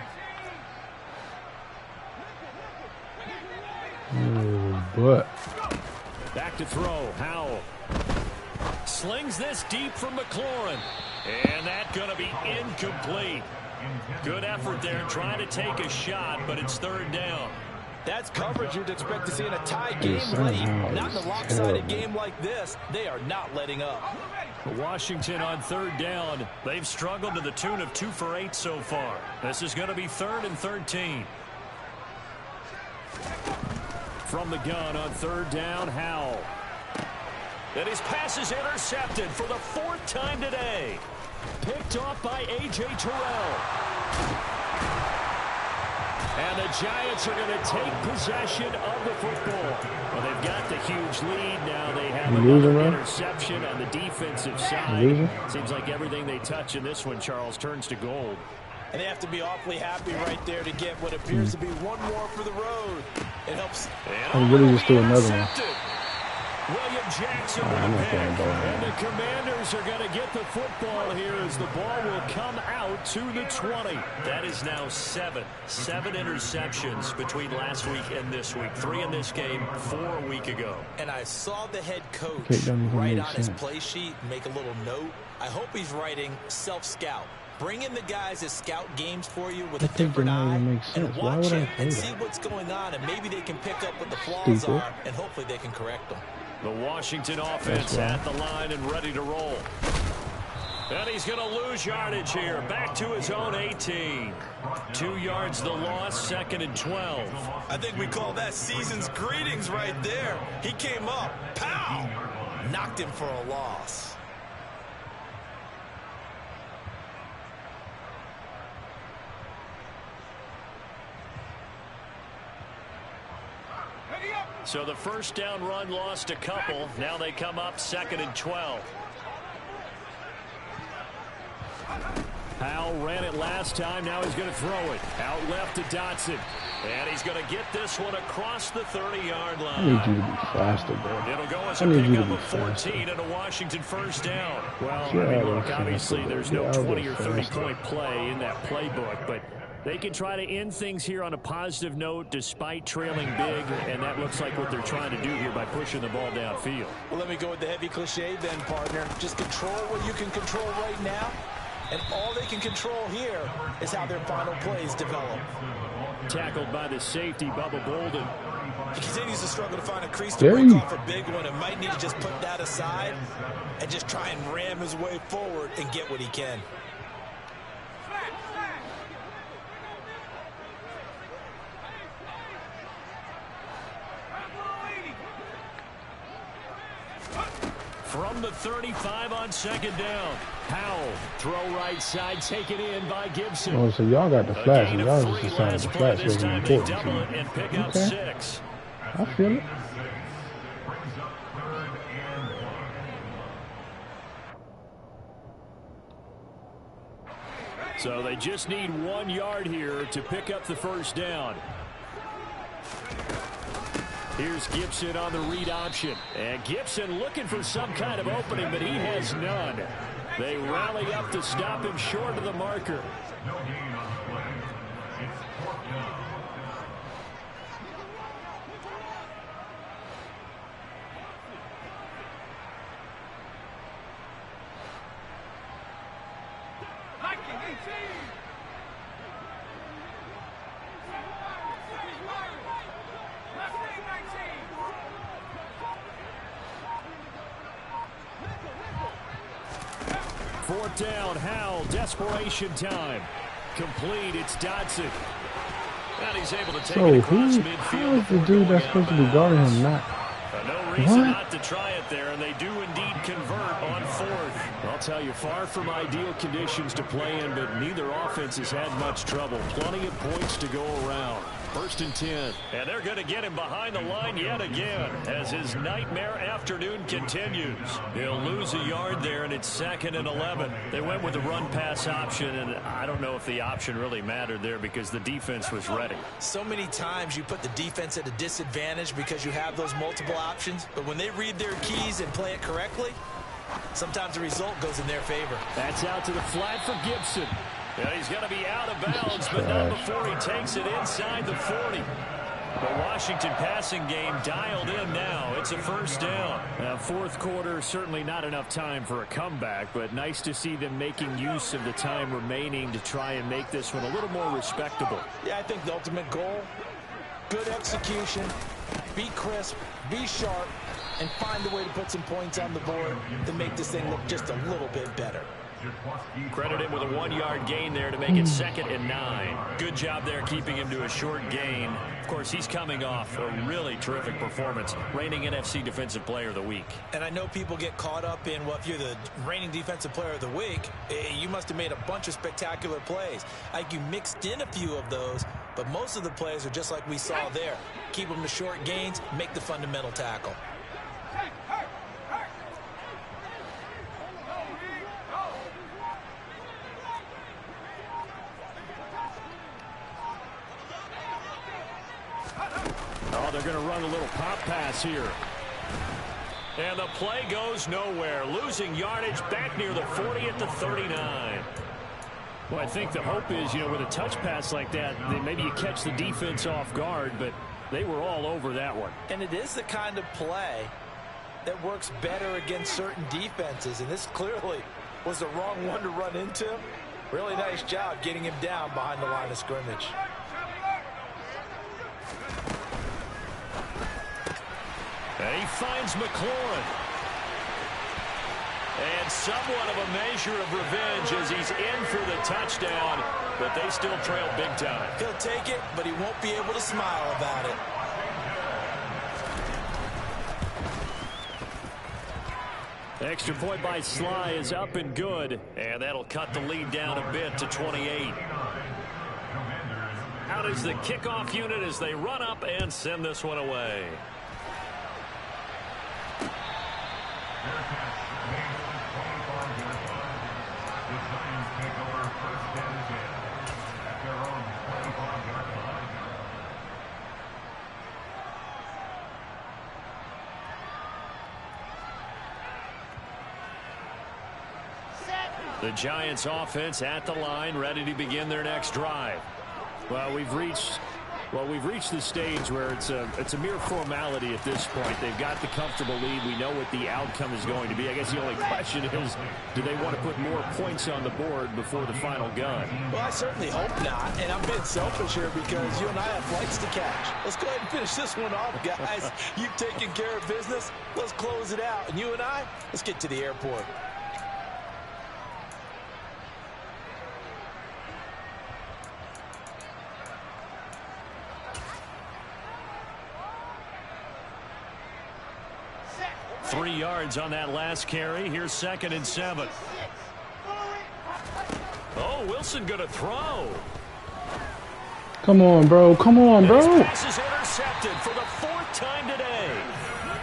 But back to throw. Howell slings this deep from McLaurin. And that's going to be incomplete. Good effort there trying to take a shot, but it's 3rd down. That's coverage you'd expect to see in a tie game late. Not in a lopsided game like this. They are not letting up. Washington on 3rd down. They've struggled to the tune of 2 for 8 so far. This is going to be 3rd and 13. From the gun on 3rd down, Howell. And his pass is intercepted for the 4th time today. Picked off by A.J. Terrell. And the Giants are going to take possession of the football. Well, they've got the huge lead now. They have another interception on the defensive side. Seems like everything they touch in this one, Charles, turns to gold. And they have to be awfully happy right there to get what appears to be one more for the road. It helps. I'm really just doing another one. William Jackson with the pick. And the Commanders are going to get the football here as the ball will come out to the 20. That is now 7 interceptions between last week and this week. 3 in this game, 4 a week ago. And I saw the head coach write on his play sheet, make a little note. I hope he's writing self-scout. Bring in the guys that scout games for you with a different eye and watch it and see what's going on, and maybe they can pick up what the flaws are, and hopefully they can correct them. The Washington offense at the line and ready to roll. And he's going to lose yardage here. Back to his own 18. 2 yards the loss, 2nd and 12. I think we call that season's greetings right there. He came up, pow! Knocked him for a loss. So the first down run lost a couple. Now they come up 2nd and 12. Howell ran it last time. Now he's going to throw it. Out left to Dotson. And he's going to get this one across the 30-yard line. I need you to be faster, bro. It'll go as a pickup of 14 and a Washington first down. Well, I mean, look, obviously there's no 20 or 30-point play in that playbook, but they can try to end things here on a positive note despite trailing big, and that looks like what they're trying to do here by pushing the ball downfield. Well, let me go with the heavy cliche then, partner. Just control what you can control right now, and all they can control here is how their final plays develop. Tackled by the safety, Bubba Bolden. He continues to struggle to find a crease to break off a big one, and might need to just put that aside and just try and ram his way forward and get what he can. From the 35 on second down. Howell, throw right side, taken in by Gibson. Oh, so y'all got the flash, and y'all just decided the flash was important. And pick up 6. I feel it. So they just need 1 yard here to pick up the first down. Here's Gibson on the read option. And Gibson looking for some kind of opening, but he has none. They rally up to stop him short of the marker. Fourth down, Howell, desperation time. Complete, it's Dodson. And he's able to take it across midfield. How is the dude that's supposed to be guarding him not? No reason not to try it there, and they do indeed convert on 4th. I'll tell you, far from ideal conditions to play in, but neither offense has had much trouble. Plenty of points to go around. 1st and 10. And they're going to get him behind the line yet again as his nightmare afternoon continues. He'll lose a yard there, and it's 2nd and 11. They went with the run-pass option, and I don't know if the option really mattered there because the defense was ready. So many times you put the defense at a disadvantage because you have those multiple options, but when they read their keys and play it correctly, sometimes the result goes in their favor. That's out to the flat for Gibson. And he's going to be out of bounds, but not before he takes it inside the 40. The Washington passing game dialed in now. It's a first down. Fourth quarter, certainly not enough time for a comeback, but nice to see them making use of the time remaining to try and make this one a little more respectable. Yeah, I think the ultimate goal, good execution, be crisp, be sharp, and find a way to put some points on the board to make this thing look just a little bit better. Credit him with a 1-yard gain there to make it 2nd and 9. Good job there keeping him to a short gain. Of course, he's coming off a really terrific performance, reigning NFC Defensive Player of the Week. And I know people get caught up in, well, if you're the reigning Defensive Player of the Week, you must have made a bunch of spectacular plays. Like you mixed in a few of those, but most of the plays are just like we saw there. Keep them to short gains, make the fundamental tackle. Oh, they're going to run a little pop pass here. And the play goes nowhere. Losing yardage back near the 40 at the 39. Well, I think the hope is, with a touch pass like that, maybe you catch the defense off guard, but they were all over that one. And it is the kind of play that works better against certain defenses, and this clearly was the wrong one to run into him. Really nice job getting him down behind the line of scrimmage. And he finds McLaurin. And somewhat of a measure of revenge as he's in for the touchdown, but they still trail big time. He'll take it, but he won't be able to smile about it. Extra point by Sly is up and good, and that'll cut the lead down a bit to 28. Out is the kickoff unit as they run up and send this one away. The Giants offense at the line, ready to begin their next drive. Well, we've reached Well, we've reached the stage where it's a mere formality at this point. They've got the comfortable lead. We know what the outcome is going to be. I guess the only question is, do they want to put more points on the board before the final gun? Well, I certainly hope not. And I'm being selfish here because you and I have flights to catch. Let's go ahead and finish this one off, guys. You've taken care of business. Let's close it out. And you and I, let's get to the airport. Three yards on that last carry. Here's 2nd and 7. Oh, Wilson going to throw. Come on, bro. Come on, bro. This pass is intercepted for the 4th time today.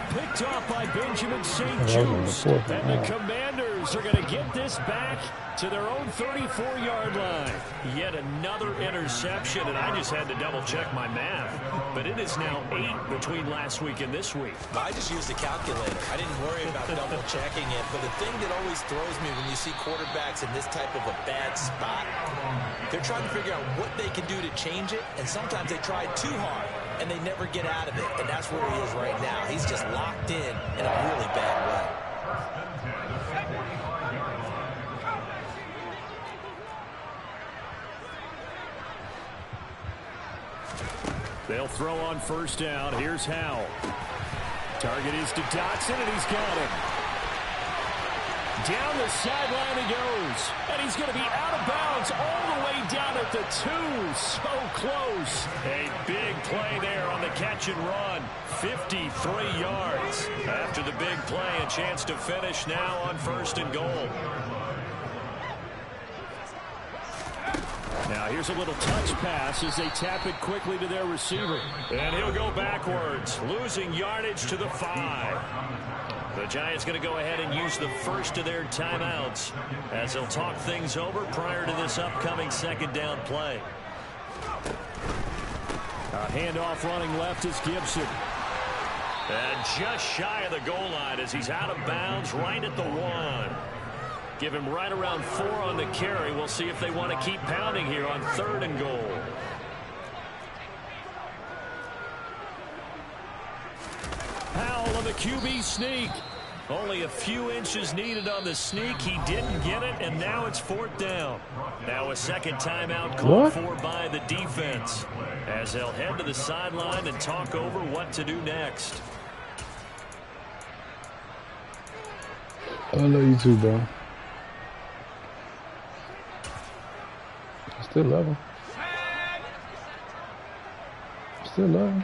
Picked off by Benjamin St. Juste. And the Commanders are going to get this back to their own 34-yard line. Yet another interception, and I just had to double-check my math. But it is now 8 between last week and this week. I just used a calculator. I didn't worry about double-checking it. But the thing that always throws me when you see quarterbacks in this type of a bad spot, they're trying to figure out what they can do to change it, and sometimes they try too hard, and they never get out of it. And that's where he is right now. He's just locked in a really bad way. They'll throw on 1st down. Here's Howell. Target is to Dotson, and he's got him. Down the sideline he goes. And he's going to be out of bounds all the way down at the 2. So close. A big play there on the catch and run. 53 yards. After the big play, a chance to finish now on 1st and goal. Now here's a little touch pass as they tap it quickly to their receiver. And he'll go backwards, losing yardage to the 5. The Giants going to go ahead and use the first of their timeouts as they'll talk things over prior to this upcoming 2nd down play. A handoff running left is Gibson. And just shy of the goal line as he's out of bounds right at the 1. Give him right around 4 on the carry. We'll see if they want to keep pounding here on 3rd and goal. Howell on the QB sneak. Only a few inches needed on the sneak. He didn't get it, and now it's 4th down. Now a 2nd timeout called for by the defense as they'll head to the sideline and talk over what to do next. I love you too, bro. Still love him. Still love him.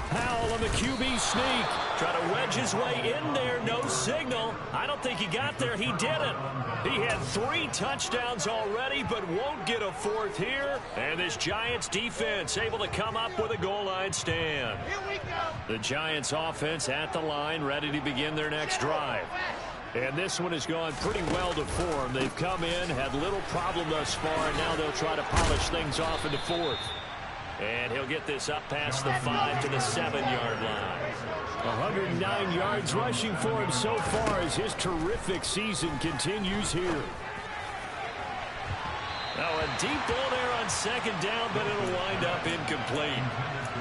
Howell on the QB sneak. Try to wedge his way in there. No signal. I don't think he got there. He didn't. He had 3 touchdowns already, but won't get a 4th here. And this Giants defense able to come up with a goal line stand. Here we go. The Giants offense at the line, ready to begin their next drive. And this one has gone pretty well to form. They've come in, had little problem thus far, and now they'll try to polish things off into 4th. And he'll get this up past the 5 to the 7-yard line. 109 yards rushing for him so far as his terrific season continues here. Now a deep ball there on 2nd down, but it'll wind up incomplete.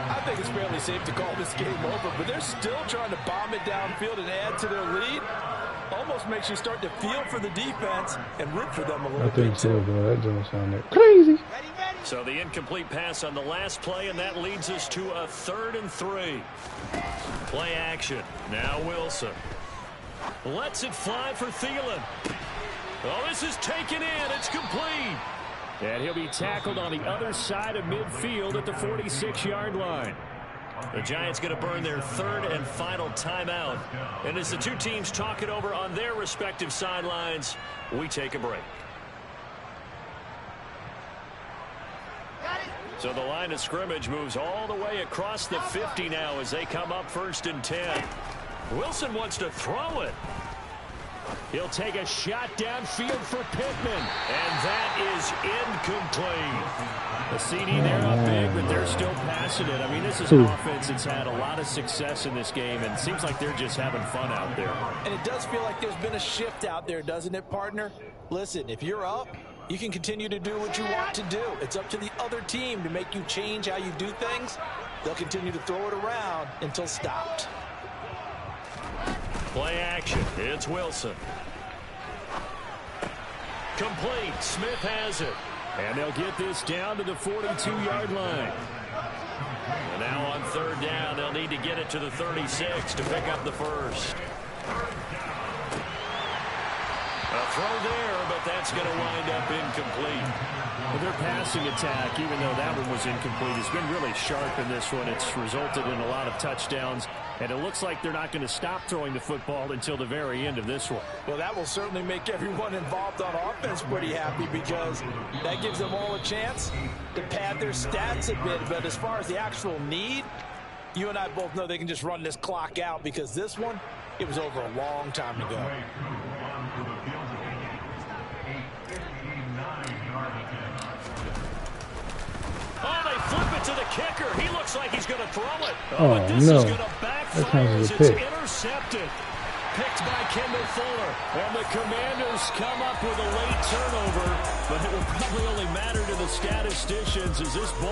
I think it's fairly safe to call this game over, but they're still trying to bomb it downfield and add to their lead. Almost makes you start to feel for the defense and root for them a little bit. I think so, bro. That doesn't sound that crazy. So the incomplete pass on the last play, and that leads us to a 3rd and 3. Play action. Now Wilson. Lets it fly for Thielen. Oh, this is taken in. It's complete. And he'll be tackled on the other side of midfield at the 46-yard line. The Giants going to burn their 3rd and final timeout. And as the two teams talk it over on their respective sidelines, we take a break. So the line of scrimmage moves all the way across the 50 now as they come up 1st and 10. Wilson wants to throw it. He'll take a shot downfield for Pittman. And that is incomplete. The CD there up big, but they're still passing it. I mean, this is an offense that's had a lot of success in this game, and it seems like they're just having fun out there. And it does feel like there's been a shift out there, doesn't it, partner? Listen, if you're up, You can continue to do what you want to do. It's up to the other team to make you change how you do things. They'll continue to throw it around until stopped. Play action. It's Wilson. Complete. Smith has it. And they'll get this down to the 42-yard line. And now on third down, they'll need to get it to the 36 to pick up the first. A throw there, but that's going to wind up incomplete. Well, their passing attack, even though that one was incomplete, has been really sharp in this one. It's resulted in a lot of touchdowns, and it looks like they're not going to stop throwing the football until the very end of this one. Well, that will certainly make everyone involved on offense pretty happy, because that gives them all a chance to pad their stats a bit. But as far as the actual need, you and I both know they can just run this clock out, because this one, it was over a long time ago. Oh, they flip it to the kicker. He looks like he's going to throw it. Oh, but this is going to backfire as it's intercepted. Picked by Kendall Fuller. And the Commanders come up with a late turnover, but it will probably only matter to the statisticians as this ball